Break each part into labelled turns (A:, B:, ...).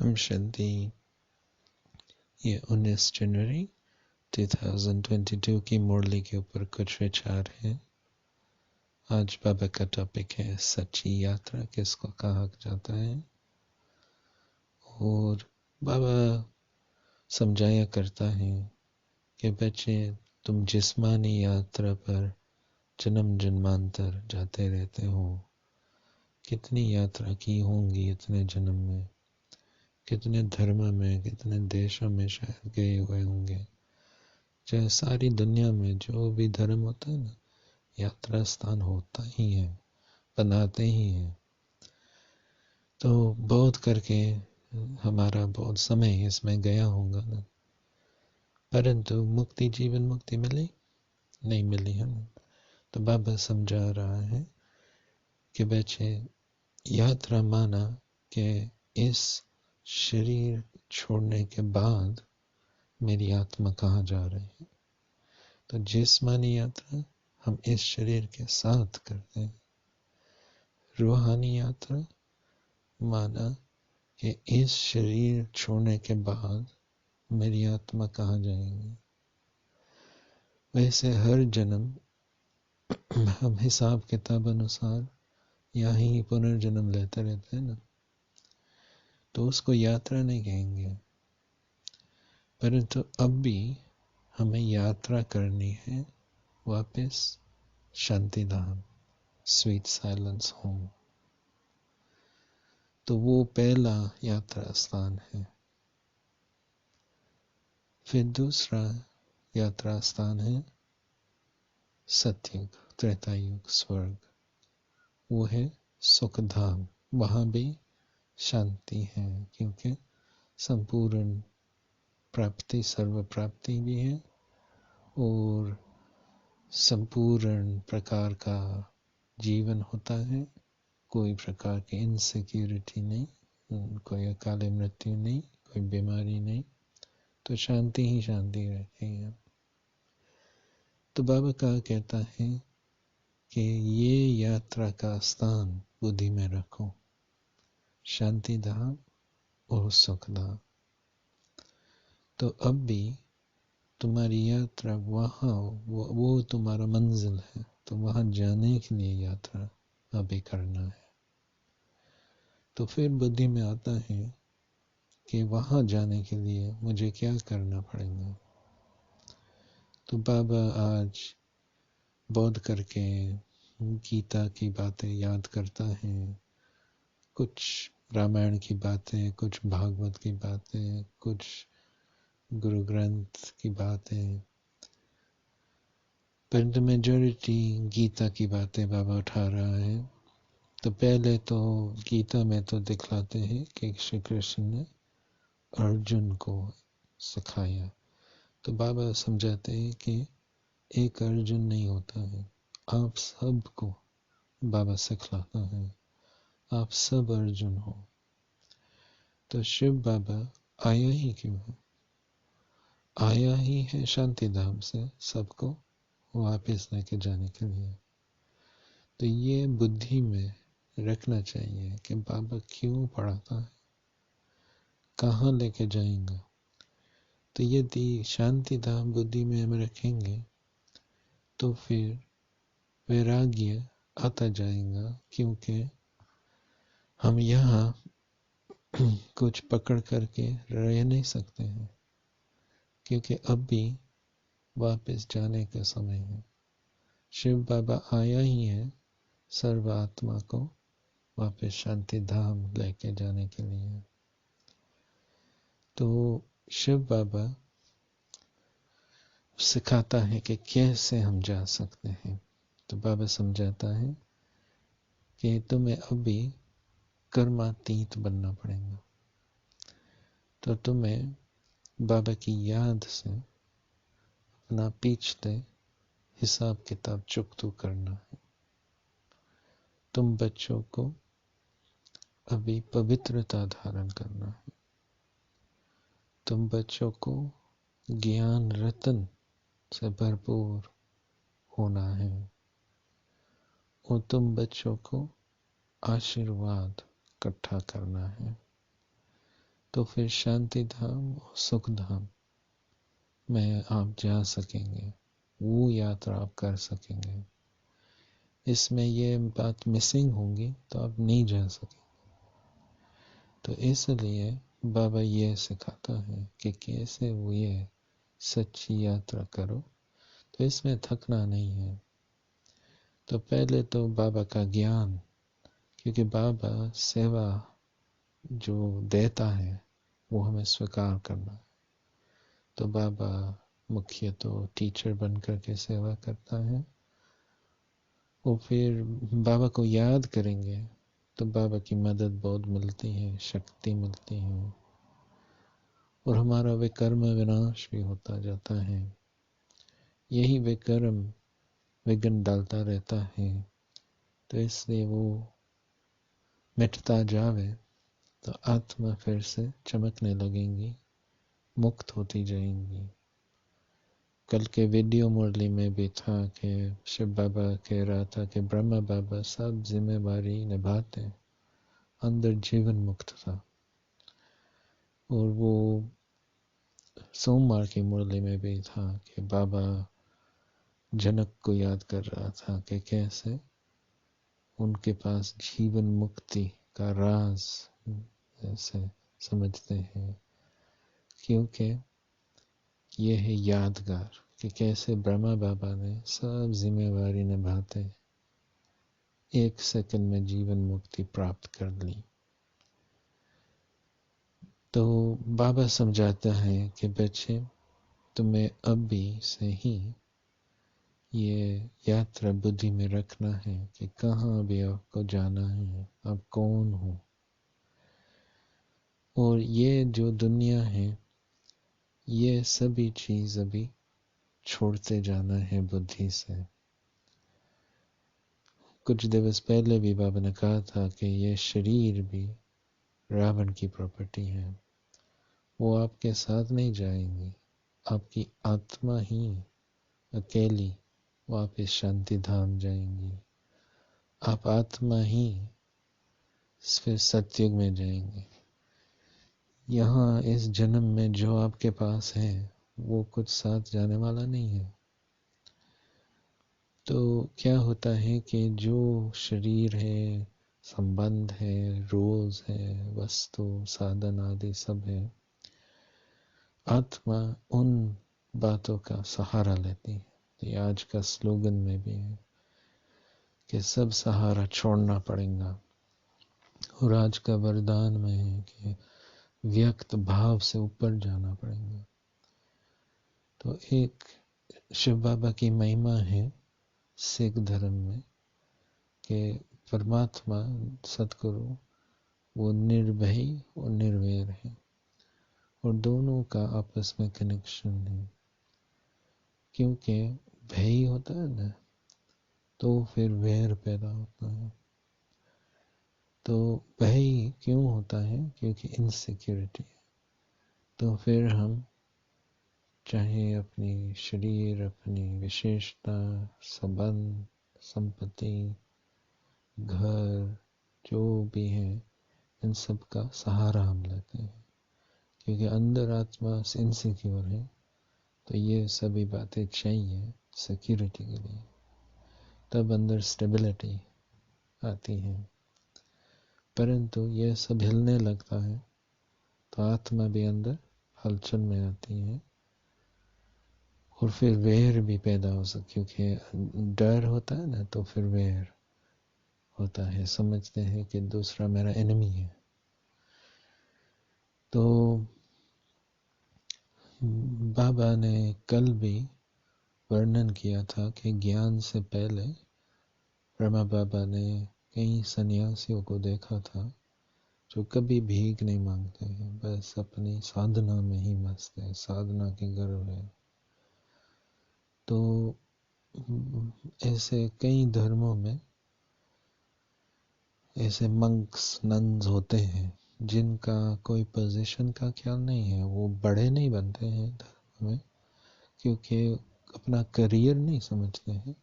A: हम शांति। ये 19 जनवरी 2022 की मुरली के ऊपर कुछ विचार हैं। आज बाबा का टॉपिक है सच्ची यात्रा किसको कहा जाता है। और बाबा समझाया करता है कि बच्चे, तुम जिस्मानी यात्रा पर जन्म जन्मांतर जाते रहते हो। कितनी यात्रा की होंगी इतने जन्म में, कितने धर्म में, कितने देशों में शायद गए हुए होंगे। चाहे सारी दुनिया में जो भी धर्म होता है ना, यात्रा स्थान होता ही है, बनाते ही हैं। तो बहुत करके हमारा बहुत समय इसमें गया होगा ना, परंतु मुक्ति, जीवन मुक्ति मिली नहीं मिली है ना। तो बाबा समझा रहा है कि बच्चे, यात्रा माना कि इस शरीर छोड़ने के बाद मेरी आत्मा कहाँ जा रही है। तो जिस्मानी यात्रा हम इस शरीर के साथ करते हैं। रूहानी यात्रा माना कि इस शरीर छोड़ने के बाद मेरी आत्मा कहाँ जाएगी। वैसे हर जन्म हम हिसाब किताब अनुसार यहाँ ही पुनर्जन्म लेते रहते हैं ना, तो उसको यात्रा नहीं कहेंगे। परंतु अब भी हमें यात्रा करनी है वापस शांति धाम, स्वीट साइलेंस होम। तो वो पहला यात्रा स्थान है। फिर दूसरा यात्रा स्थान है सतयुग, त्रेता युग, स्वर्ग। वो है सुख धाम। वहाँ भी शांति है, क्योंकि संपूर्ण प्राप्ति, सर्व प्राप्ति भी है और संपूर्ण प्रकार का जीवन होता है। कोई प्रकार की इनसिक्योरिटी नहीं, कोई अकाल मृत्यु नहीं, कोई बीमारी नहीं। तो शांति ही शांति रहती है। तो बाबा का कहता है कि ये यात्रा का स्थान बुद्धि में रखो, शांति धाम और सुख धाम। तो अब भी तुम्हारी यात्रा वहाँ, वो तुम्हारा मंजिल है। तो वहाँ जाने के लिए यात्रा अभी करना है। तो फिर बुद्धि में आता है कि वहाँ जाने के लिए मुझे क्या करना पड़ेगा। तो बाबा आज बोध करके गीता की बातें याद करता है, कुछ रामायण की बातें, कुछ भागवत की बातें, कुछ गुरु ग्रंथ की बातें, पर मेजॉरिटी गीता की बातें बाबा उठा रहा है। तो पहले तो गीता में तो दिखलाते हैं कि श्री कृष्ण ने अर्जुन को सिखाया। तो बाबा समझाते हैं कि एक अर्जुन नहीं होता है, आप सबको बाबा सिखलाता है। आप सब अर्जुन हो। तो शिव बाबा आया ही क्यों है? आया ही है शांति धाम से सबको वापस लेके जाने के लिए। तो ये बुद्धि में रखना चाहिए कि बाबा क्यों पढ़ाता है, कहाँ लेके जाएंगे। तो यदि शांति धाम बुद्धि में हम रखेंगे तो फिर वैराग्य आता जाएगा, क्योंकि हम यहाँ कुछ पकड़ करके रह नहीं सकते हैं, क्योंकि अब भी वापस जाने का समय है। शिव बाबा आया ही है सर्व आत्मा को वापस शांति धाम लेके जाने के लिए। तो शिव बाबा सिखाता है कि कैसे हम जा सकते हैं। तो बाबा समझाता है कि तुम्हें अभी कर्मातीत बनना पड़ेगा। तो तुम्हें बाबा की याद से अपना पीछे हिसाब किताब चुकतू करना है। तुम बच्चों को अभी पवित्रता धारण करना है। तुम बच्चों को ज्ञान रतन से भरपूर होना है और तुम बच्चों को आशीर्वाद इकट्ठा करना है। तो फिर शांति धाम, सुख धाम में आप जा सकेंगे, वो यात्रा आप कर सकेंगे। इसमें ये बात मिसिंग होगी तो आप नहीं जा सकेंगे। तो इसलिए बाबा ये सिखाता है कि कैसे वो ये सच्ची यात्रा करो। तो इसमें थकना नहीं है। तो पहले तो बाबा का ज्ञान, क्योंकि बाबा सेवा जो देता है वो हमें स्वीकार करना है। तो बाबा मुख्य तो टीचर बन करके सेवा करता है, और फिर बाबा को याद करेंगे तो बाबा की मदद बहुत मिलती है, शक्ति मिलती है, और हमारा विकर्म विनाश भी होता जाता है। यही विकर्म विघ्न डालता रहता है, तो इसलिए वो मिटता जावे तो आत्मा फिर से चमकने लगेंगी, मुक्त होती जाएंगी। कल के वीडियो मुरली में भी था कि शिव बाबा कह रहा था कि ब्रह्मा बाबा सब जिम्मेवारी निभाते, अंदर जीवन मुक्त था। और वो सोमवार की मुरली में भी था कि बाबा जनक को याद कर रहा था कि कैसे उनके पास जीवन मुक्ति का राज ऐसे समझते हैं, क्योंकि ये है यादगार कि कैसे ब्रह्मा बाबा ने सब जिम्मेवारी निभाते 1 सेकंड में जीवन मुक्ति प्राप्त कर ली। तो बाबा समझाता है कि बच्चे, तुम्हें अभी से ही ये यात्रा बुद्धि में रखना है कि कहाँ अभी आपको जाना है, आप कौन हो। और ये जो दुनिया है, ये सभी चीज अभी छोड़ते जाना है बुद्धि से। कुछ दिवस पहले भी बाबा ने कहा था कि ये शरीर भी रावण की प्रॉपर्टी है, वो आपके साथ नहीं जाएंगी। आपकी आत्मा ही अकेली वापस शांति धाम जाएंगी। आप आत्मा ही फिर सतयुग में जाएंगे। यहाँ इस जन्म में जो आपके पास है वो कुछ साथ जाने वाला नहीं है। तो क्या होता है कि जो शरीर है, संबंध है, रोज है, वस्तु साधन आदि सब है, आत्मा उन बातों का सहारा लेती है। ये आज का स्लोगन में भी है कि सब सहारा छोड़ना पड़ेगा। और आज का वरदान में है कि व्यक्त भाव से ऊपर जाना पड़ेगा। तो एक शिव बाबा की महिमा है सिख धर्म में कि परमात्मा सतगुरु वो निर्भय और निर्वैर है, और दोनों का आपस में कनेक्शन है। क्योंकि भय होता है ना, तो फिर वैर पैदा होता है। तो भय क्यों होता है? क्योंकि इनसिक्योरिटी है। तो फिर हम चाहे अपनी शरीर, अपनी विशेषता, संबंध, संपत्ति, घर, जो भी है, इन सब का सहारा हम लेते हैं, क्योंकि अंदर आत्मा इनसिक्योर है। तो ये सभी बातें चाहिए सिक्योरिटी के लिए, तब अंदर स्टेबिलिटी आती है। परंतु ये सब हिलने लगता है तो आत्मा भी अंदर हलचल में आती है, और फिर वैर भी पैदा हो सकती, क्योंकि डर होता है ना, तो फिर वैर होता है। समझते हैं कि दूसरा मेरा एनिमी है। तो बाबा ने कल भी वर्णन किया था कि ज्ञान से पहले ब्रह्मा बाबा ने कई सन्यासियों को देखा था जो कभी भीख नहीं मांगते हैं, बस अपनी साधना में ही मस्त है, साधना के गर्व है। तो ऐसे कई धर्मों में ऐसे मंक्स, नन्स होते हैं जिनका कोई पोजीशन का ख्याल नहीं है, वो बड़े नहीं बनते हैं धर्म में, क्योंकि अपना करियर नहीं समझते हैं,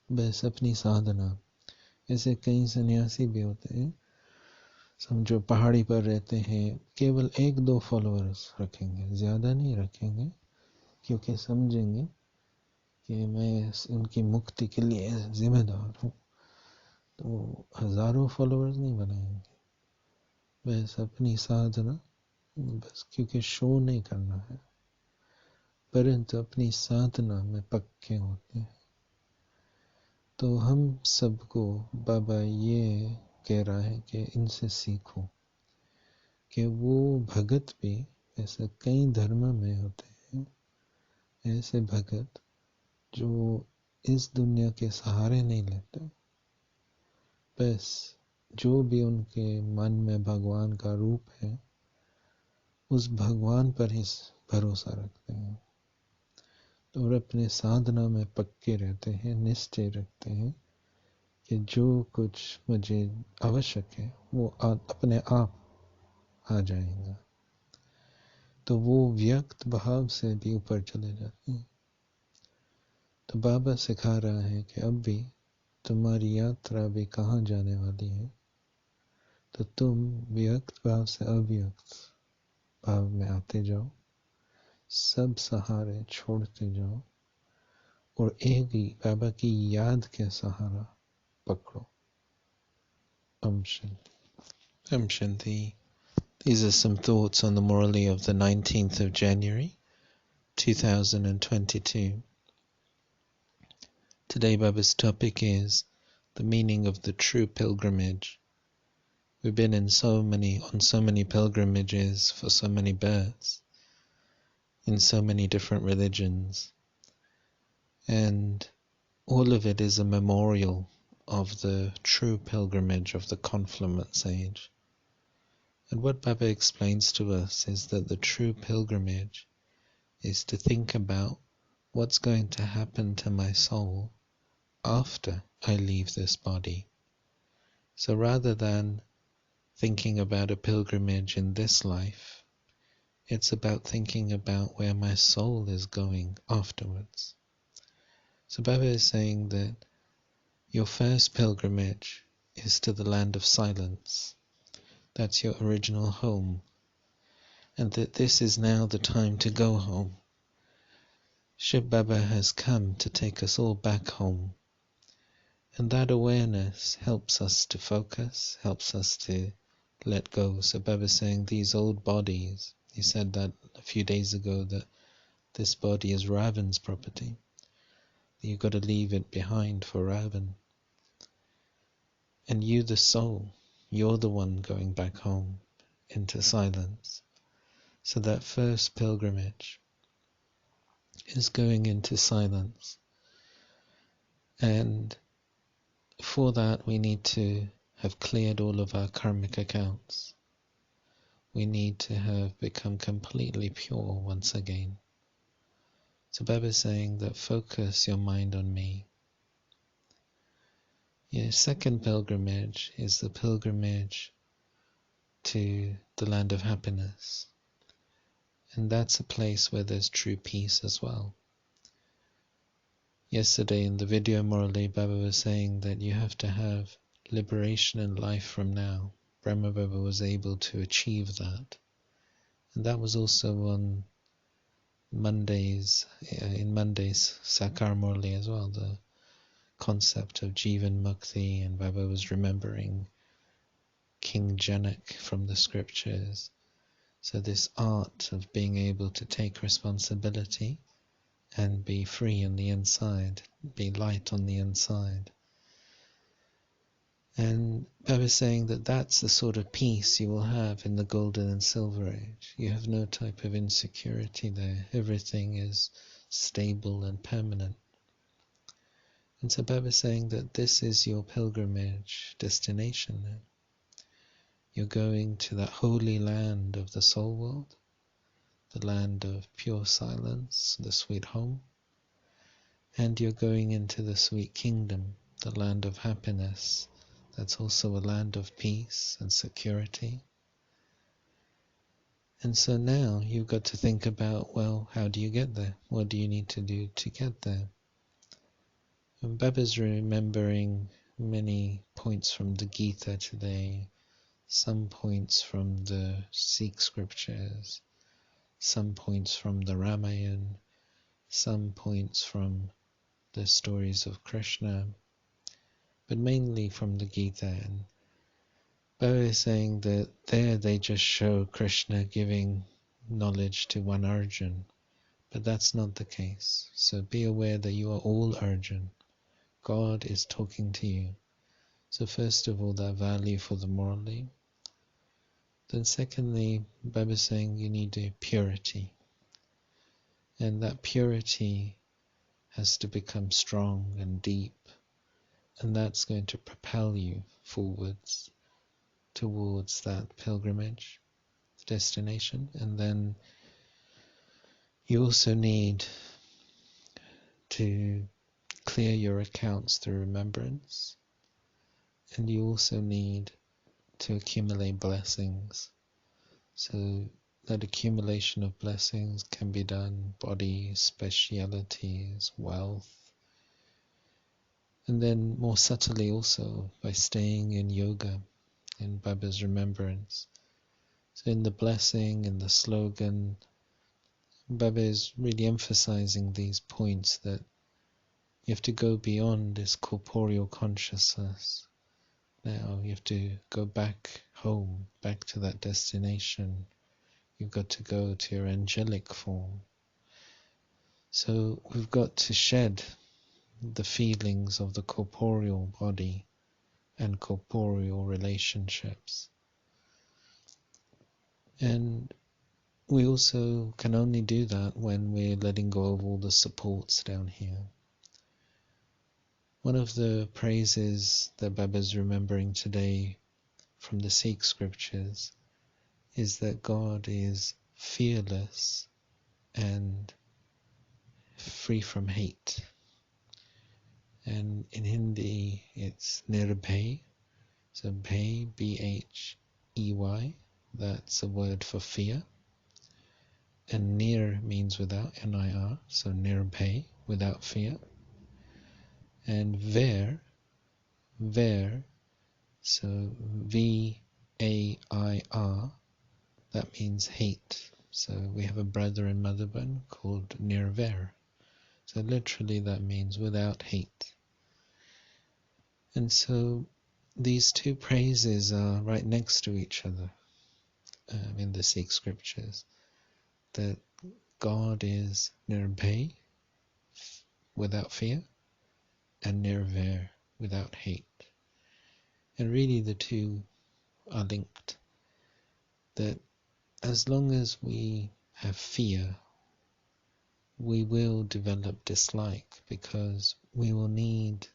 A: बस अपनी साधना। ऐसे कई सन्यासी भी होते हैं समझो पहाड़ी पर रहते हैं, केवल 1-2 फॉलोअर्स रखेंगे, ज़्यादा नहीं रखेंगे, क्योंकि समझेंगे कि मैं उनकी मुक्ति के लिए जिम्मेदार हूँ। तो हज़ारों फॉलोअर्स नहीं बनाएंगे, बस अपनी साधना, बस क्योंकि शो नहीं करना है, परंतु अपनी साधना में पक्के होते हैं। तो हम सबको बाबा ये कह रहा है कि इनसे सीखो, कि वो भगत भी, ऐसे कई धर्म में होते हैं ऐसे भगत जो इस दुनिया के सहारे नहीं लेते, बस जो भी उनके मन में भगवान का रूप है उस भगवान पर ही भरोसा रखते हैं, और अपने साधना में पक्के रहते हैं, निश्चय रखते हैं कि जो कुछ मुझे आवश्यक है वो अपने आप आ जाएगा। तो वो व्यक्त भाव से भी ऊपर चले जाते हैं। तो बाबा सिखा रहा है कि अब भी तुम्हारी यात्रा भी कहाँ जाने वाली है, तो तुम व्यक्त भाव से अव्यक्त भाव में आते जाओ, सब सहारे छोड़ते जाओ, और एक ही बाबा की याद के सहारा पकड़ो। Om Shanti. Om Shanti. These are some thoughts on the Murli of the 19th of January 2022. Today Baba's topic is the meaning of the true pilgrimage. We've been on so many pilgrimages for so many births, in so many different religions, and all of it is a memorial of the true pilgrimage of the confluence age. And what Baba explains to us is that the true pilgrimage is to think about what's going to happen to my soul after I leave this body. So rather than thinking about a pilgrimage in this life, it's about thinking about where my soul is going afterwards. So Baba is saying that your first pilgrimage is to the land of silence. That's your original home. And that this is now the time to go home. Shiv Baba has come to take us all back home. And that awareness helps us to focus, helps us to let go. So Baba is saying these old bodies, he said that a few days ago, that this body is Ravan's property. You've got to leave it behind for Ravan. And you, the soul, you're the one going back home into silence. So that first pilgrimage is going into silence. And for that we need to have cleared all of our karmic accounts. We need to have become completely pure once again. So Baba is saying that focus your mind on me. Your second pilgrimage is the pilgrimage to the land of happiness. And that's a place where there's true peace as well. Yesterday in the video Murli, Baba was saying that you have to have liberation in life from now. Brahma Baba was able to achieve that. And that was also on Mondays, in Monday's Sakar Murli as well, the concept of Jivan Mukti, and Baba was remembering King Janak from the scriptures. So this art of being able to take responsibility and be free on the inside, be light on the inside. And Baba is saying that that's the sort of peace you will have in the golden and silver age. You have no type of insecurity there. Everything is stable and permanent. And so Baba is saying that this is your pilgrimage destination now. You're going to that holy land of the soul world, the land of pure silence, the sweet home. And you're going into the sweet kingdom, the land of happiness. That's also a land of peace and security. And so now you've got to think about, well, how do you get there? What do you need to do to get there? And Baba's remembering many points from the Gita today. some points from the Sikh scriptures, some points from the Ramayana, some points from the stories of Krishna, but mainly from the Gita. And Baba is saying that there they just show Krishna giving knowledge to one Arjun, but that's not the case. So be aware that you are all Arjun. God is talking to you. So first of all, that value for the Murli. Then secondly, Baba is saying you need a purity. And that purity has to become strong and deep. And that's going to propel you forwards towards that pilgrimage destination. And then you also need to clear your accounts through remembrance. And you also need to accumulate blessings. So that accumulation of blessings can be done, body, specialities, wealth, and then more subtly also by staying in yoga, in Baba's remembrance. So in the blessing, in the slogan, Baba is really emphasizing these points that you have to go beyond this corporeal consciousness. Now you have to go back home, back to that destination. You've got to go to your angelic form. So we've got to shed the feelings of the corporeal body and corporeal relationships. And we also can only do that when we're letting go of all the supports down here. One of the praises that Baba's remembering today from the Sikh scriptures is that God is fearless and free from hate. And in Hindi it's Nirbhay, so Bhay, B-H-E-Y, that's a word for fear. And Nir means without, N-I-R, so Nirbhay, without fear. And Ver, so V-A-I-R, that means hate. So we have a brother in Madhaban called Nirver. So literally that means without hate. And so these two praises are right next to each other in the Sikh scriptures. That God is Nirbhay, without fear, and Nirver, without hate. And really the two are linked. That as long as we have fear, we will develop dislike, because we will need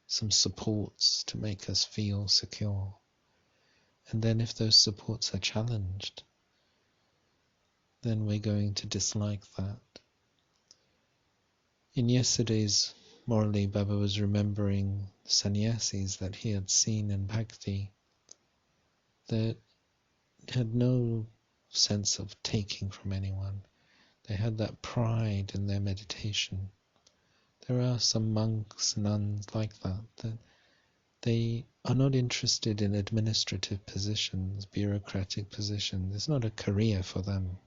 A: some supports to make us feel secure. And then if those supports are challenged, then we're going to dislike that. In yesterday's Murli, Baba was remembering sannyasis that he had seen in Bhakti that had no sense of taking from anyone. They had that pride in their meditation. There are some monks, nuns like that, that they are not interested in administrative positions, bureaucratic positions. It's not a career for them.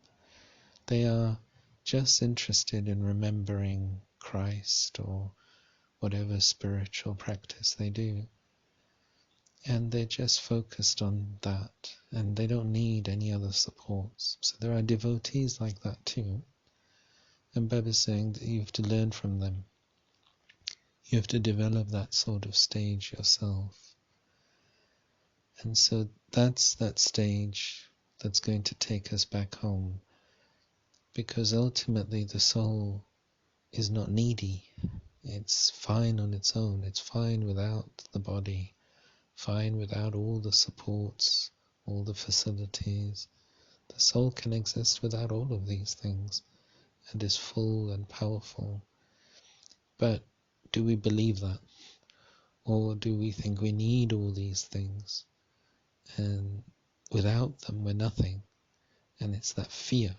A: They are just interested in remembering Christ or whatever spiritual practice they do. And they're just focused on that, and they don't need any other supports. So there are devotees like that too. And Baba's saying that you have to learn from them. You have to develop that sort of stage yourself. And so that's that stage that's going to take us back home. Because ultimately the soul is not needy. It's fine on its own. It's fine without the body. Fine without all the supports, all the facilities. The soul can exist without all of these things and is full and powerful. But do we believe that? Or do we think we need all these things and without them we're nothing? And it's that fear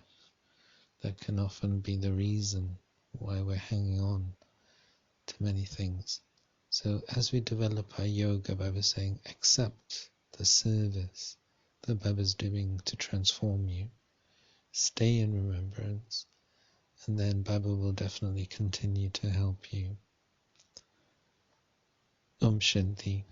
A: that can often be the reason why we're hanging on to many things. So as we develop our yoga, Baba was saying, accept the service that Baba's doing to transform you. Stay in remembrance, and then Baba will definitely continue to help you. Om Shanti.